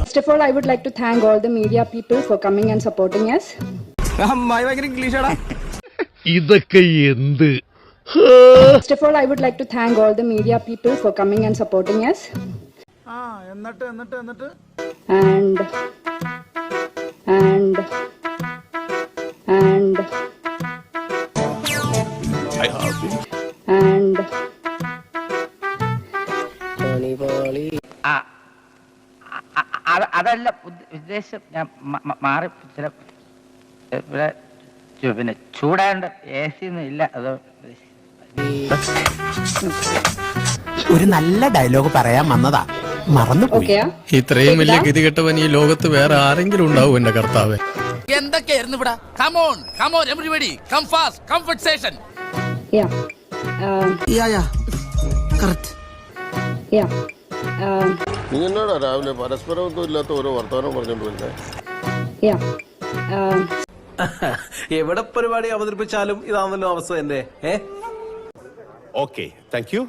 First of all, I would like to thank all the media people for coming and supporting us. ഇതൊക്കെ എന്ത്? First of all, I would like to thank all the media people for coming and supporting us. And അതല്ല ഉദ്ദേശം. ഞാൻ മാറി ചില പിന്നെ ചൂടാണ്ട് AC ഒന്നും ഇല്ല. അത് ഒരു നല്ല ഡയലോഗ് പറയാൻ വന്നതാ, മറന്നുപോയി. ഇത്രയും വലിയ ഗതി കെട്ടവൻ ഈ ലോകത്ത് വേറെ ആരെങ്കിലും ഉണ്ടാവും എന്റെ കർത്താവേ. എന്തൊക്കെയായിരുന്നു ഇവിടെ? Come on, everybody, come fast, comfort station. Yeah. Correct. Yeah. നീ എന്നോടാ രാവിലെ പരസ്പരമൊന്നും ഇല്ലാത്ത ഓരോ വർത്തമാനം പറഞ്ഞോണ്ടിരുന്നേ? Yeah. എവിടെ പരിപാടി അവതരിപ്പിച്ചാലും ഇതാണല്ലോ അവസ്ഥ തന്നെ. Okay, thank you.